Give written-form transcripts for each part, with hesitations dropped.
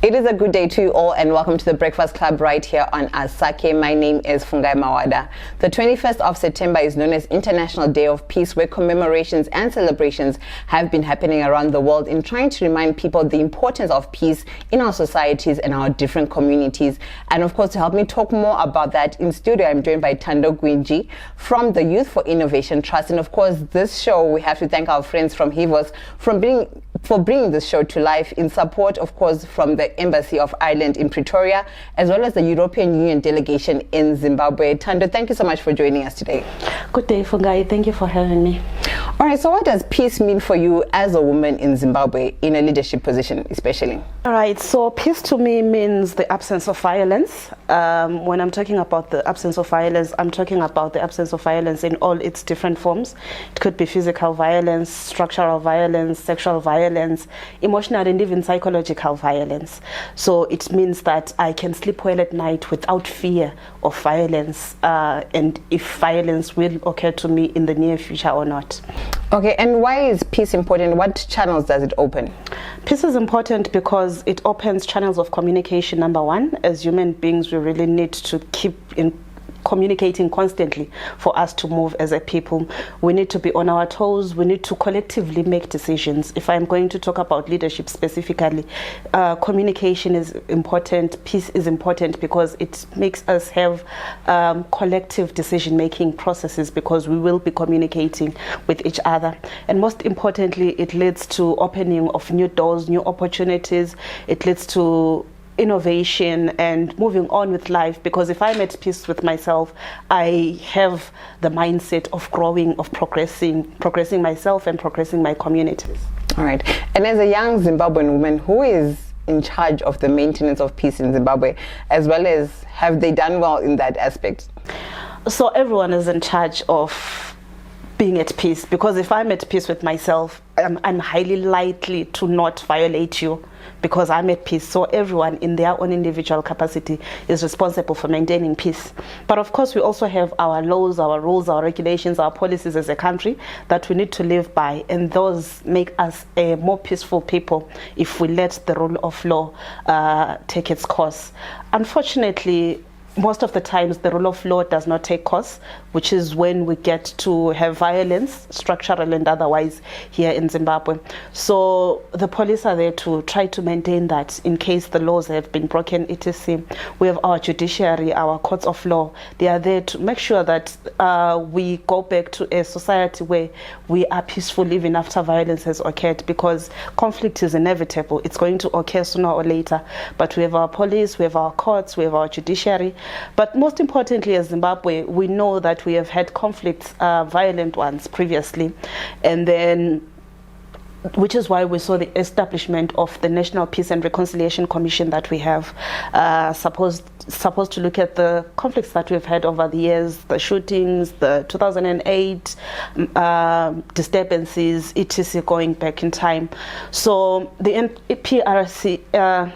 It is a good day to you all, and welcome to the Breakfast Club right here on Asake. My name is Fungai Mawada. The 21st of September is known as International Day of Peace, where commemorations and celebrations have been happening around the world in trying to remind people the importance of peace in our societies and our different communities. And of course, to help me talk more about that, in studio I'm joined by Thando Gwinji from the Youth for Innovation Trust. And of course, this show, we have to thank our friends from Hivos for bringing this show to life, in support, of course, from the Embassy of Ireland in Pretoria, as well as the European Union delegation in Zimbabwe. Thando, thank you so much for joining us today. Good day, Fungai. Thank you for having me. All right, so what does peace mean for you as a woman in Zimbabwe, in a leadership position especially? All right, so peace to me means the absence of violence. When I'm talking about the absence of violence, I'm talking about the absence of violence in all its different forms. It could be physical violence, structural violence, sexual violence, emotional and even psychological violence. So it means that I can sleep well at night without fear of violence, and if violence will occur to me in the near future or not. Okay, and why is peace important? What channels does it open? Peace is important because it opens channels of communication, number one. As human beings, we really need to keep communicating constantly for us to move as a people. We need to be on our toes. We need to collectively make decisions. If I'm going to talk about leadership specifically, communication is important. Peace is important because it makes us have collective decision-making processes, because we will be communicating with each other. And most importantly, it leads to opening of new doors, new opportunities. It leads to innovation and moving on with life, because if I'm at peace with myself, I have the mindset of growing, of progressing myself and progressing my communities. All right. And as a young Zimbabwean woman, who is in charge of the maintenance of peace in Zimbabwe, as well as have they done well in that aspect? So everyone is in charge of being at peace, because if I'm at peace with myself, I'm highly likely to not violate you, because I'm at peace. So everyone in their own individual capacity is responsible for maintaining peace. But of course, we also have our laws, our rules, our regulations, our policies as a country that we need to live by, and those make us a more peaceful people if we let the rule of law take its course. Unfortunately, most of the times the rule of law does not take course, which is when we get to have violence, structural and otherwise, here in Zimbabwe. So the police are there to try to maintain that in case the laws have been broken, etc. We have our judiciary, our courts of law. They are there to make sure that we go back to a society where we are peaceful even after violence has occurred, because conflict is inevitable. It's going to occur sooner or later. But we have our police, we have our courts, we have our judiciary. But most importantly, as Zimbabwe, we know that we have had conflicts, violent ones previously, and then which is why we saw the establishment of the National Peace and Reconciliation Commission that we have, supposed to look at the conflicts that we've had over the years, the shootings, the 2008 disturbances, etc., going back in time. So the PRC,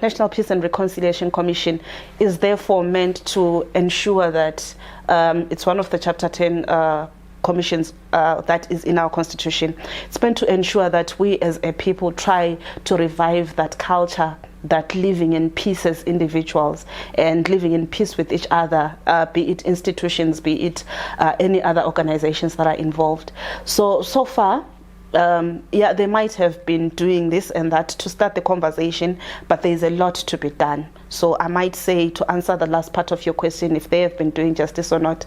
National Peace and Reconciliation Commission, is therefore meant to ensure that it's one of the Chapter 10 commissions that is in our constitution. It's meant to ensure that we as a people try to revive that culture, that living in peace as individuals and living in peace with each other, be it institutions, be it any other organizations that are involved. So far, they might have been doing this and that to start the conversation, but there's a lot to be done. So I might say, to answer the last part of your question, if they have been doing justice or not,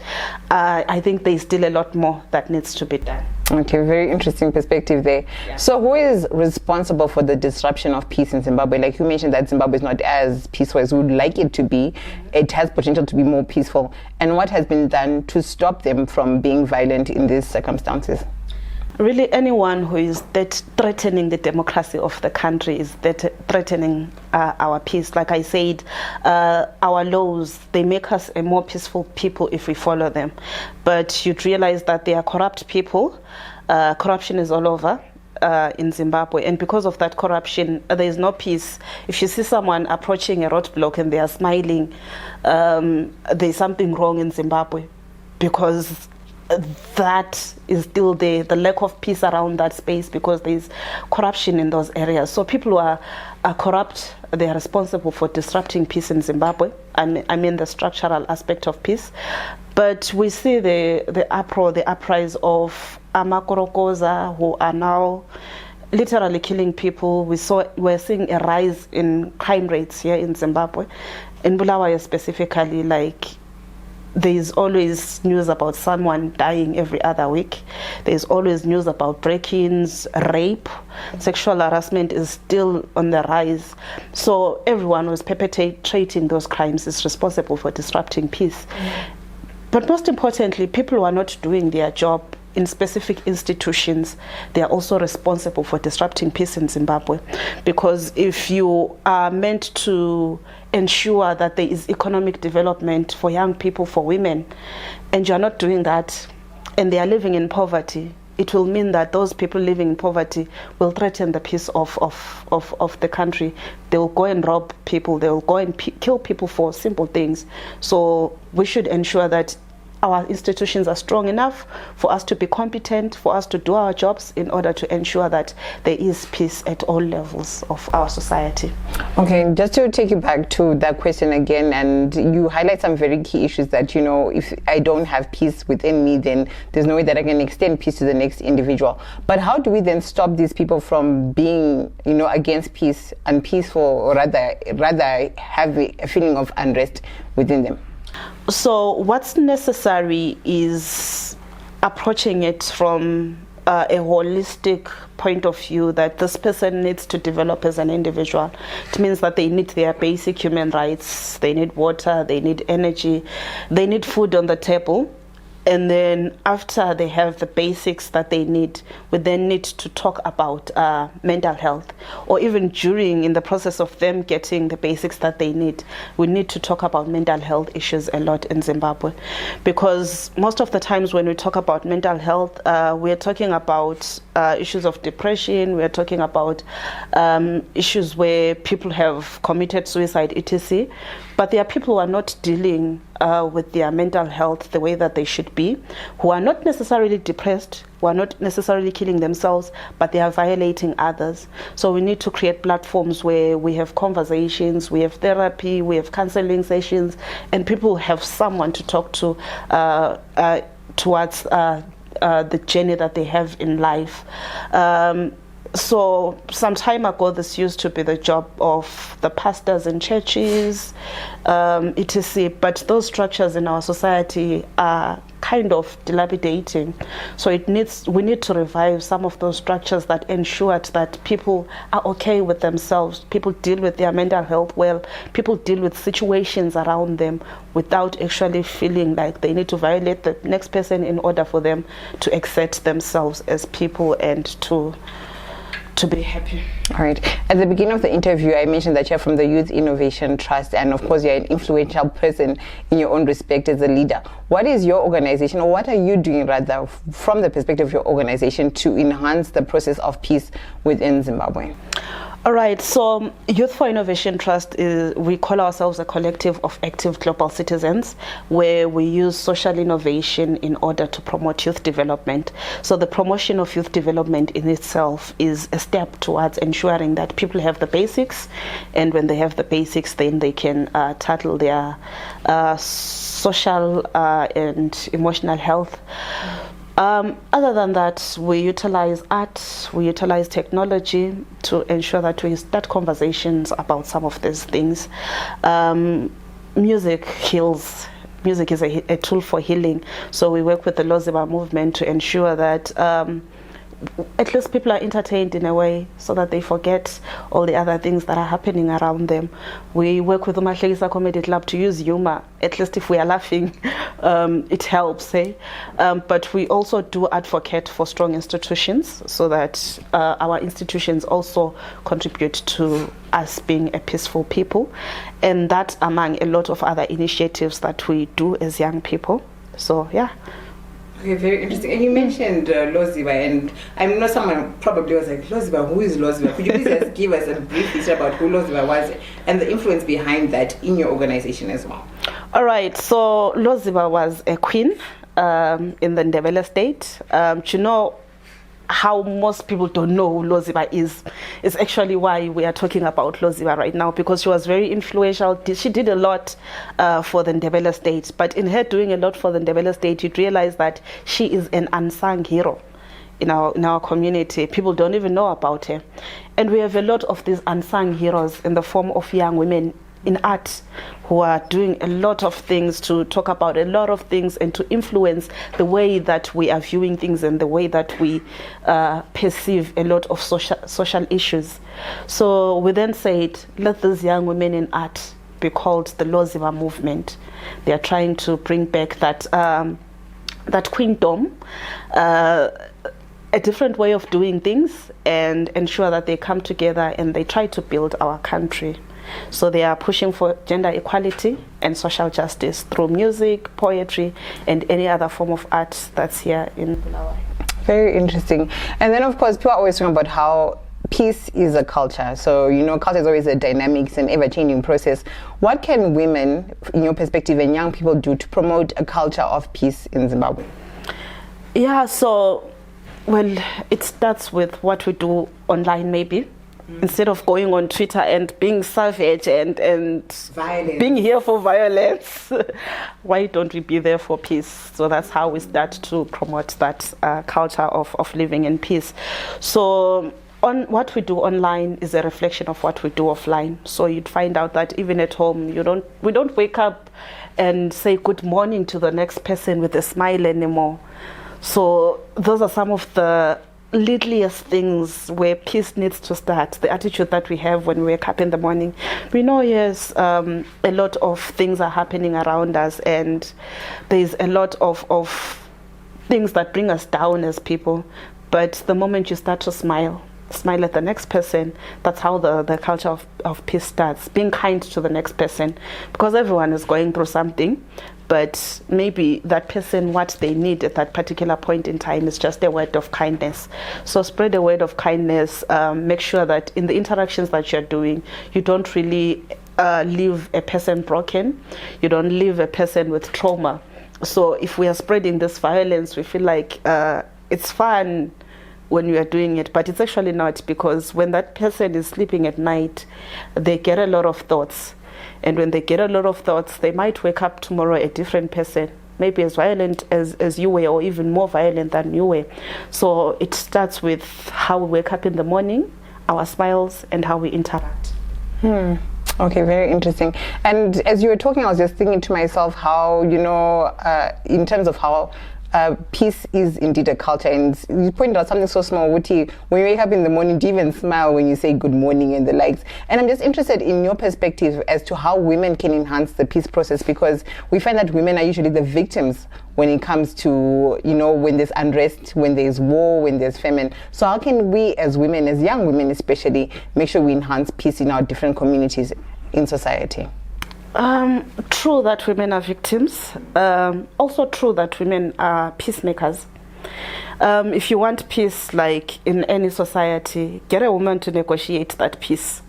I think there's still a lot more that needs to be done. Okay, very interesting perspective there. Yeah. So who is responsible for the disruption of peace in Zimbabwe? Like you mentioned that Zimbabwe is not as peaceful as we would like it to be. Mm-hmm. It has potential to be more peaceful. And what has been done to stop them from being violent in these circumstances? Really, anyone who is threatening the democracy of the country is threatening our peace. Like I said, our laws, they make us a more peaceful people if we follow them. But you'd realize that they are corrupt people. Corruption is all over in Zimbabwe, and because of that corruption, there is no peace. If you see someone approaching a roadblock and they are smiling, there's something wrong in Zimbabwe, because that is still there, the lack of peace around that space, because there's corruption in those areas. So people who are are corrupt. They are responsible for disrupting peace in Zimbabwe. I mean the structural aspect of peace. But we see the uproar, the uprise of Amakorokoza, who are now literally killing people. We're seeing a rise in crime rates here in Zimbabwe. In Bulawayo specifically, like, there's always news about someone dying every other week. There's always news about break-ins, rape, sexual harassment is still on the rise. So everyone who's perpetrating those crimes is responsible for disrupting peace. But most importantly, people who are not doing their job in specific institutions, they are also responsible for disrupting peace in Zimbabwe. Because if you are meant to ensure that there is economic development for young people, for women, and you are not doing that, and they are living in poverty, it will mean that those people living in poverty will threaten the peace of the country. They will go and rob people, they will go and kill people for simple things. So we should ensure that our institutions are strong enough for us to be competent, for us to do our jobs in order to ensure that there is peace at all levels of our society. Okay, just to take you back to that question again, and you highlight some very key issues that, you know, if I don't have peace within me, then there's no way that I can extend peace to the next individual. But how do we then stop these people from being, you know, against peace, unpeaceful, or rather have a feeling of unrest within them? So what's necessary is approaching it from a holistic point of view, that this person needs to develop as an individual. It means that they need their basic human rights, they need water, they need energy, they need food on the table. And then after they have the basics that they need, we then need to talk about mental health. Or even during, in the process of them getting the basics that they need, we need to talk about mental health issues a lot in Zimbabwe. Because most of the times when we talk about mental health, we're talking about issues of depression, we're talking about issues where people have committed suicide, etc. But there are people who are not dealing with their mental health the way that they should be, who are not necessarily depressed, who are not necessarily killing themselves, but they are violating others. So we need to create platforms where we have conversations, we have therapy, we have counseling sessions, and people have someone to talk to towards the journey that they have in life. So some time ago, this used to be the job of the pastors in churches, etc. But those structures in our society are kind of dilapidating. So we need to revive some of those structures that ensured that people are okay with themselves, people deal with their mental health well, people deal with situations around them without actually feeling like they need to violate the next person in order for them to accept themselves as people and to be happy. All right. At the beginning of the interview, I mentioned that you're from the Youth Innovation Trust, and of course, you're an influential person in your own respect as a leader. What is your organization, or what are you doing, rather, from the perspective of your organization, to enhance the process of peace within Zimbabwe? All right, so Youth for Innovation Trust, we call ourselves a collective of active global citizens, where we use social innovation in order to promote youth development. So the promotion of youth development in itself is a step towards ensuring that people have the basics, and when they have the basics, then they can tackle their social and emotional health. Other than that, we utilize art, we utilize technology to ensure that we start conversations about some of these things. Music heals. Music is a tool for healing. So we work with the Loziba movement to ensure that at least people are entertained in a way so that they forget all the other things that are happening around them. We work with the Umahlekisa Comedy Club to use humor. At least if we are laughing, it helps. But we also do advocate for strong institutions so that our institutions also contribute to us being a peaceful people. And that's among a lot of other initiatives that we do as young people. So, yeah. Okay, very interesting. And you mentioned Loziba, and I know someone probably was like, Loziba, who is Loziba? Could you please just give us a brief history about who Loziba was and the influence behind that in your organization as well? All right, so Loziba was a queen in the Ndebele state. how most people don't know who Loziba is actually why we are talking about Loziba right now, because she was very influential. She did a lot for the Ndebele state, but in her doing a lot for the Ndebele state, you'd realize that she is an unsung hero in our community. People don't even know about her, and we have a lot of these unsung heroes in the form of young women in art who are doing a lot of things to talk about a lot of things and to influence the way that we are viewing things and the way that we perceive a lot of social issues. So we then said, let these young women in art be called the Loziba movement. They are trying to bring back that queendom, a different way of doing things, and ensure that they come together and they try to build our country. So they are pushing for gender equality and social justice through music, poetry, and any other form of art that's here in Bulawayo. Very interesting. And then, of course, people are always talking about how peace is a culture. So, you know, culture is always a dynamic, it's an ever-changing process. What can women, in your perspective, and young people do to promote a culture of peace in Zimbabwe? Yeah, so, well, it starts with what we do online, maybe. Instead of going on Twitter and being savage and being here for violence, why don't we be there for peace? So that's how we start to promote that culture of living in peace. So what we do online is a reflection of what we do offline. So you'd find out that even at home, we don't wake up and say good morning to the next person with a smile anymore. So those are some of the littlest things where peace needs to start. The attitude that we have when we wake up in the morning. We know, yes, a lot of things are happening around us, and there's a lot of things that bring us down as people. But the moment you start to smile at the next person, that's how the culture of peace starts. Being kind to the next person, because everyone is going through something, but maybe that person, what they need at that particular point in time is just a word of kindness. So spread a word of kindness. Make sure that in the interactions that you're doing, you don't really leave a person broken. You don't leave a person with trauma. So if we are spreading this violence, we feel like it's fun when we are doing it, but it's actually not, because when that person is sleeping at night, they get a lot of thoughts. And when they get a lot of thoughts, they might wake up tomorrow a different person, maybe as violent as you were, or even more violent than you were. So it starts with how we wake up in the morning, our smiles, and how we interact. Okay, very interesting. And as you were talking, I was just thinking to myself how, you know, in terms of how peace is indeed a culture, and you pointed out something so small, Wuti. When you wake up in the morning, do you even smile when you say good morning and the likes? And I'm just interested in your perspective as to how women can enhance the peace process, because we find that women are usually the victims when it comes to, you know, when there's unrest, when there's war, when there's famine. So how can we as women, as young women especially, make sure we enhance peace in our different communities in society? True that women are victims. Also true that women are peacemakers. If you want peace, like in any society, get a woman to negotiate that peace.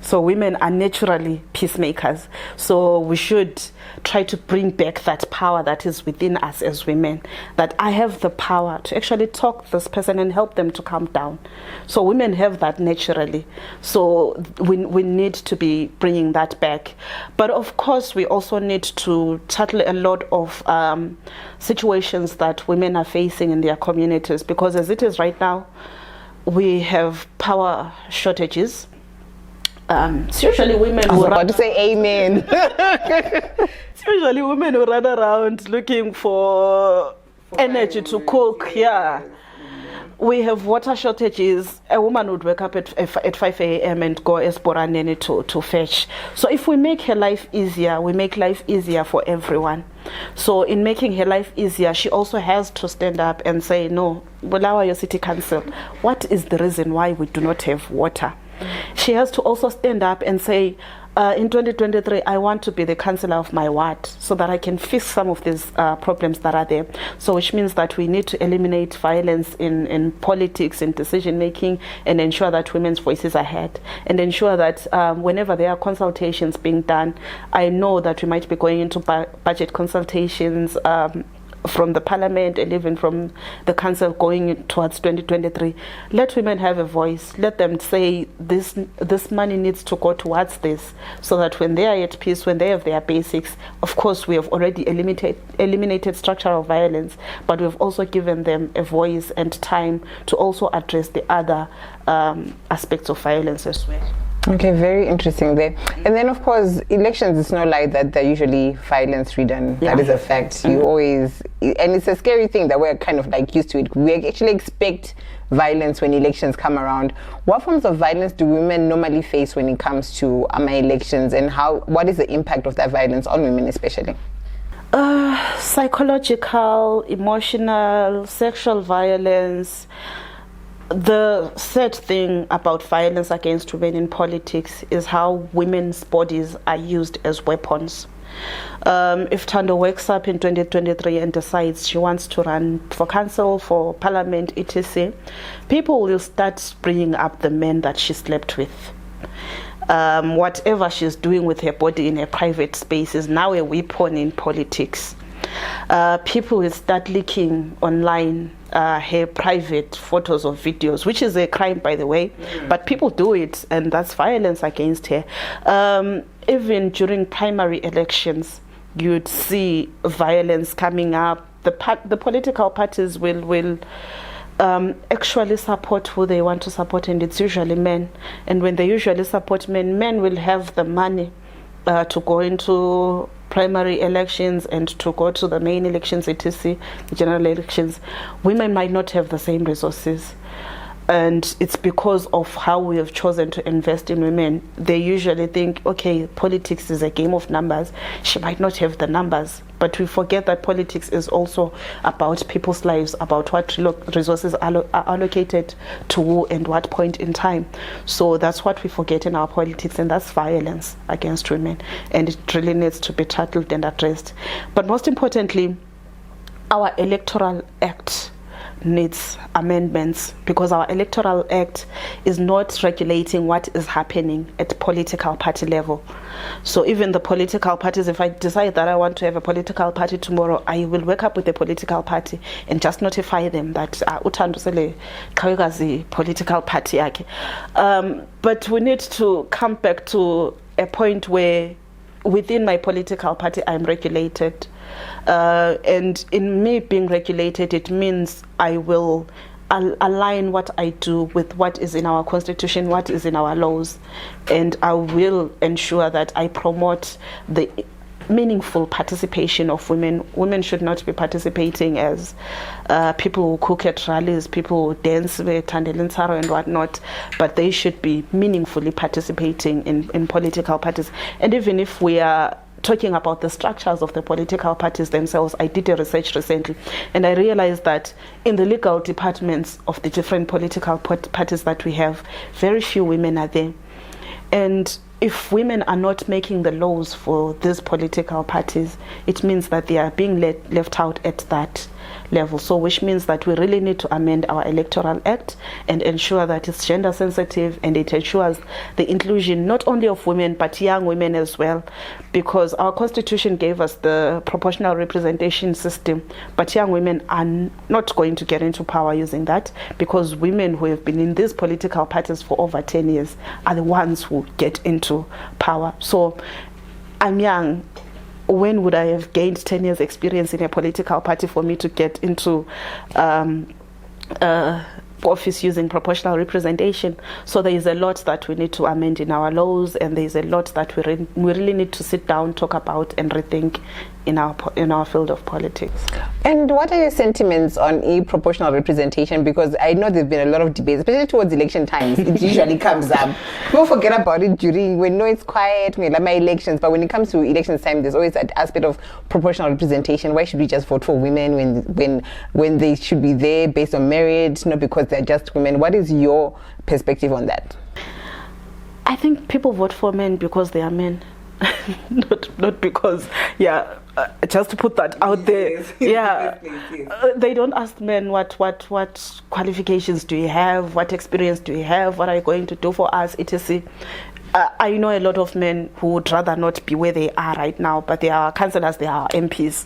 So women are naturally peacemakers. So we should try to bring back that power that is within us as women, that I have the power to actually talk to this person and help them to calm down. So women have that naturally. So we need to be bringing that back. But of course, we also need to tackle a lot of situations that women are facing in their communities, because as it is right now, we have power shortages. It's usually women I was about to say amen. It's usually women who run around looking for energy to cook. Yeah. We have water shortages. A woman would wake up at 5 a.m. and go esporaneni to fetch. So if we make her life easier, we make life easier for everyone. So in making her life easier, she also has to stand up and say, no, Bulawayo City Council, what is the reason why we do not have water? She has to also stand up and say, in 2023, I want to be the councillor of my ward so that I can fix some of these problems that are there. So which means that we need to eliminate violence in politics and decision making, and ensure that women's voices are heard, and ensure that whenever there are consultations being done, I know that we might be going into budget consultations, from the parliament and even from the council going towards 2023. Let women have a voice. Let them say this money needs to go towards this, so that when they are at peace, when they have their basics, of course we have already eliminated structural violence, but we've also given them a voice and time to also address the other aspects of violence as well. Okay, very interesting there. And then, of course, elections, it's no lie that they're usually violence-ridden. Yeah. That is a fact. You always, and it's a scary thing that we're kind of like used to it. We actually expect violence when elections come around. What forms of violence do women normally face when it comes to elections, and what is the impact of that violence on women especially? Psychological, emotional, sexual violence. The sad thing about violence against women in politics is how women's bodies are used as weapons. If Thando wakes up in 2023 and decides she wants to run for council, for parliament, etc., people will start bringing up the men that she slept with. Whatever she's doing with her body in her private space is now a weapon in politics. People will start leaking online her private photos or videos, which is a crime, by the way, but people do it, and that's violence against her. Even during primary elections, you'd see violence coming up. The political parties will actually support who they want to support, and it's usually men. And when they usually support men, men will have the money to go into primary elections and to go to the main elections, etc., the general elections. Women might not have the same resources, and it's because of how we have chosen to invest in women. They usually think, okay, politics is a game of numbers. She might not have the numbers, but we forget that politics is also about people's lives, about what resources are allocated to who and what point in time. So that's what we forget in our politics, and that's violence against women, and it really needs to be tackled and addressed. But most importantly, our electoral act needs amendments, because our electoral act is not regulating what is happening at political party level. So even the political parties, if I decide that I want to have a political party tomorrow, I will wake up with a political party and just notify them that uthando sele khawekazi political party yakhe. But we need to come back to a point where within my political party I'm regulated. And in me being regulated, it means I will align what I do with what is in our constitution, what is in our laws, and I will ensure that I promote the meaningful participation of women. Women should not be participating as people who cook at rallies, people who dance with Tandelinsaro and whatnot, but they should be meaningfully participating in political parties. And even if we are talking about the structures of the political parties themselves, I did a research recently, and I realized that in the legal departments of the different political parties that we have, very few women are there. And if women are not making the laws for these political parties, it means that they are being left out at that level. So which means that we really need to amend our electoral act and ensure that it's gender sensitive, and it ensures the inclusion not only of women but young women as well, because our constitution gave us the proportional representation system, but young women are not going to get into power using that, because women who have been in these political parties for over 10 years are the ones who get into power. So I'm young. When would I have gained 10 years experience in a political party for me to get into office using proportional representation? So there is a lot that we need to amend in our laws, and there is a lot that we really need to sit down, talk about, and rethink in our field of politics. And what are your sentiments on proportional representation? Because I know there's been a lot of debates, especially towards election times. It usually comes up. People forget about it during, when it's quiet, we have my elections, but when it comes to elections time, there's always that aspect of proportional representation. Why should we just vote for women when they should be there based on merit, not because they're just women? What is your perspective on that? I think people vote for men because they are men. not because, just to put that out there. They don't ask men what qualifications do you have, what experience do you have, what are you going to do for us, etc. I know a lot of men who would rather not be where they are right now, but they are councillors, they are MPs.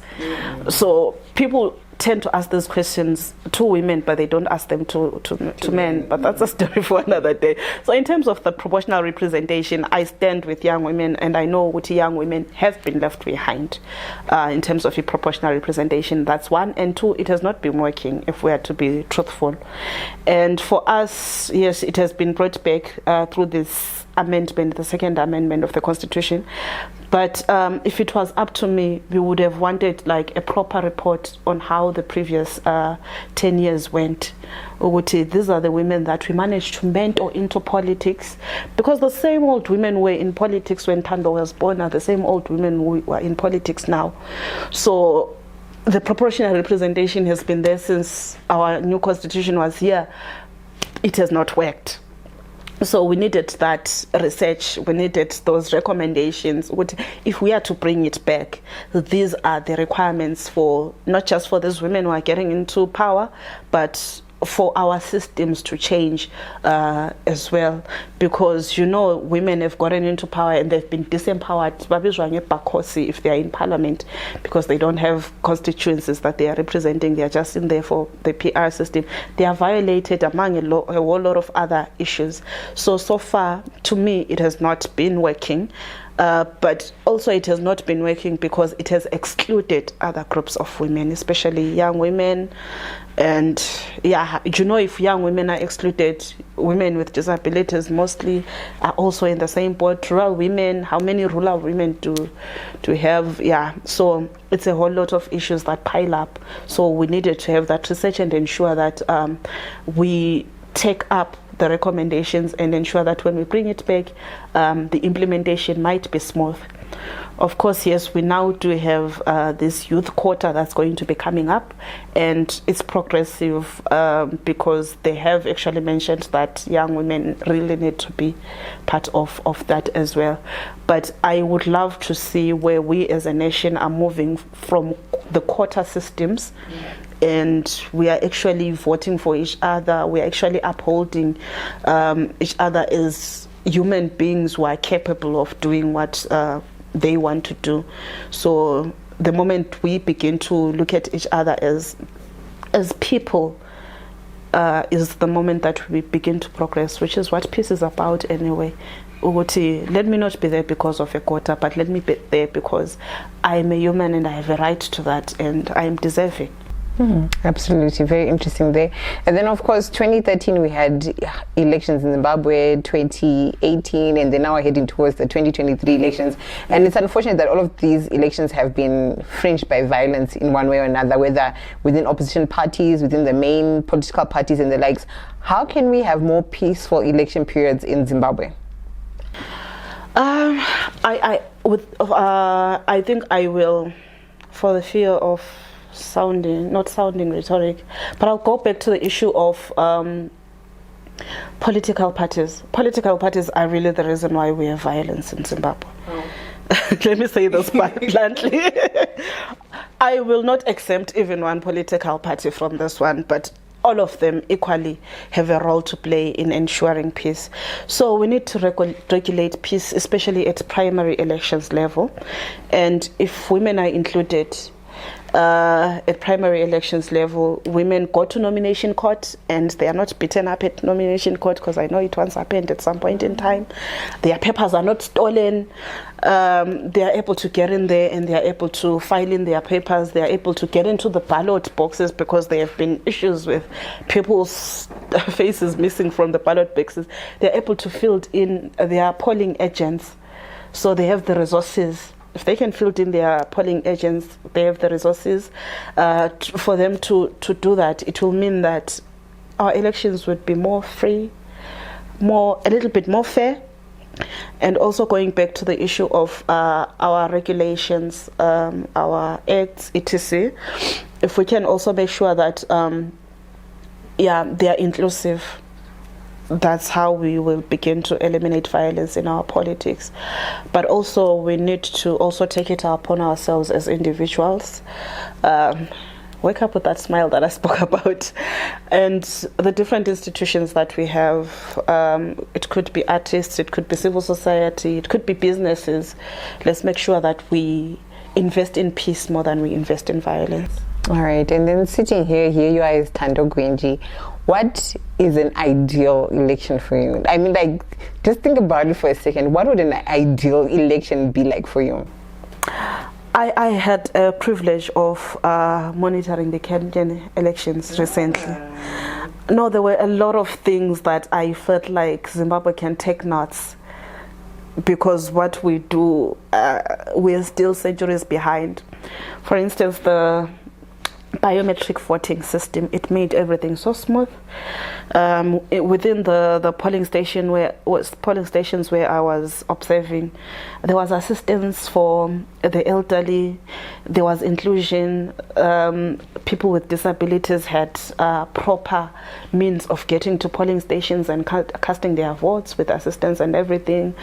So people tend to ask these questions to women, but they don't ask them to men. But that's a story for another day. So in terms of the proportional representation, I stand with young women, and I know what young women have been left behind in terms of the proportional representation. That's one. And two, it has not been working, if we are to be truthful. And for us, yes, it has been brought back through this amendment, the second amendment of the Constitution. But if it was up to me, we would have wanted like a proper report on how the previous 10 years went. We would say these are the women that we managed to mentor into politics, because the same old women were in politics when Thando was born are the same old women who are in politics now. So the proportional representation has been there since our new constitution was here. It has not worked. So we needed that research, we needed those recommendations. If we are to bring it back, these are the requirements for, not just for these women who are getting into power, but for our systems to change as well. Because, you know, women have gotten into power and they've been disempowered if they are in parliament, because they don't have constituencies that they are representing. They are just in there for the PR system. They are violated among a whole lot of other issues. So far, to me, it has not been working. But also it has not been working because it has excluded other groups of women, especially young women. And yeah, you know, if young women are excluded, women with disabilities mostly are also in the same boat. Rural women, how many rural women do we have? Yeah, so it's a whole lot of issues that pile up. So we needed to have that research and ensure that we take up the recommendations and ensure that when we bring it back, the implementation might be smooth. Of course, yes, we now do have this youth quota that's going to be coming up, and it's progressive because they have actually mentioned that young women really need to be part of that as well. But I would love to see where we as a nation are moving from the quota systems. And we are actually voting for each other. We are actually upholding each other as human beings who are capable of doing what they want to do. So the moment we begin to look at each other as people is the moment that we begin to progress, which is what peace is about anyway. Let me not be there because of a quota, but let me be there because I am a human and I have a right to that, and I am deserving. Absolutely, very interesting there. And then, of course, 2013 we had elections in Zimbabwe, 2018, and then now we're heading towards the 2023 elections. And it's unfortunate that all of these elections have been fringed by violence in one way or another, whether within opposition parties, within the main political parties and the likes. How can we have more peaceful election periods in Zimbabwe? I think I will, for the fear of not sounding rhetoric, but I'll go back to the issue of political parties. Political parties are really the reason why we have violence in Zimbabwe. Let me say this bluntly. I will not exempt even one political party from this one, but all of them equally have a role to play in ensuring peace. So we need to regulate peace, especially at primary elections level. And if women are included at primary elections level, women go to nomination court and they are not beaten up at nomination court, because I know it once happened at some point in time. Their papers are not stolen. They are able to get in there and they are able to file in their papers. They are able to get into the ballot boxes, because there have been issues with people's faces missing from the ballot boxes. They are able to fill in their polling agents, so they have the resources. If they can fill in their polling agents, they have the resources for them to do that. It will mean that our elections would be more free, a little bit more fair. And also going back to the issue of our regulations, our acts, etc. If we can also make sure that they are inclusive, that's how we will begin to eliminate violence in our politics. But also we need to also take it upon ourselves as individuals. wake up with that smile that I spoke about. And the different institutions that we have, it could be artists, it could be civil society, it could be businesses. Let's make sure that we invest in peace more than we invest in violence. All right, and then sitting here you are as Thando Gwinji. What is an ideal election for you? I mean, like, just think about it for a second. What would an ideal election be like for you? I had a privilege of monitoring the Kenyan elections recently. No, there were a lot of things that I felt like Zimbabwe can take notes, because what we do, we're still centuries behind. For instance, the biometric voting system, it made everything so smooth. Within the polling stations where I was observing, there was assistance for the elderly, there was inclusion, people with disabilities had proper means of getting to polling stations and casting their votes with assistance and everything.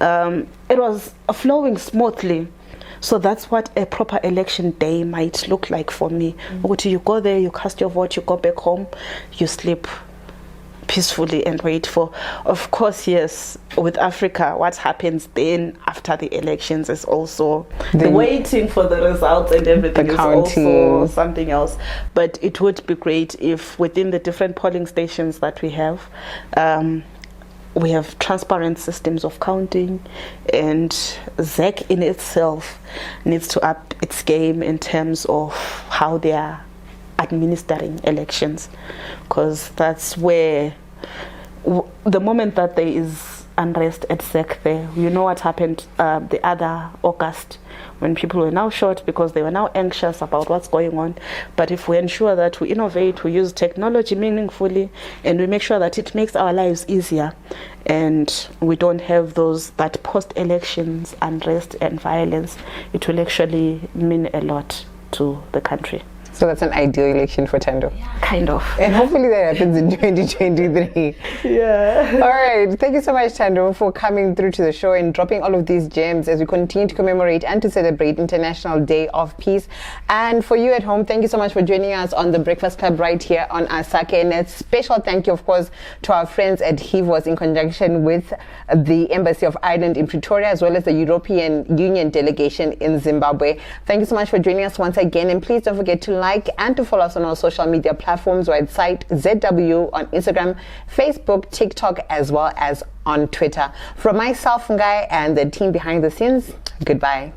It was flowing smoothly. So that's what a proper election day might look like for me. You go there, you cast your vote, you go back home, you sleep peacefully and wait for, of course, yes, with Africa, what happens then after the elections is also the waiting for the results and everything is also something else. But it would be great if within the different polling stations that we have transparent systems of counting, and ZEC in itself needs to up its game in terms of how they are administering elections, because that's where the moment that there is unrest at ZEC there, you know what happened the other August, when people were now short because they were now anxious about what's going on. But if we ensure that we innovate, we use technology meaningfully, and we make sure that it makes our lives easier, and we don't have that post-elections unrest and violence, it will actually mean a lot to the country. So that's an ideal election for Thando. Kind of. And hopefully that happens in 2023. Yeah. All right. Thank you so much, Thando, for coming through to the show and dropping all of these gems as we continue to commemorate and to celebrate International Day of Peace. And for you at home, thank you so much for joining us on the Breakfast Club right here on Asake. And a special thank you, of course, to our friends at Hivos in conjunction with the Embassy of Ireland in Pretoria, as well as the European Union delegation in Zimbabwe. Thank you so much for joining us once again. And please don't forget to like and to follow us on our social media platforms, website ZW on Instagram, Facebook, TikTok, as well as on Twitter. From myself, Fungai, and the team behind the scenes, goodbye.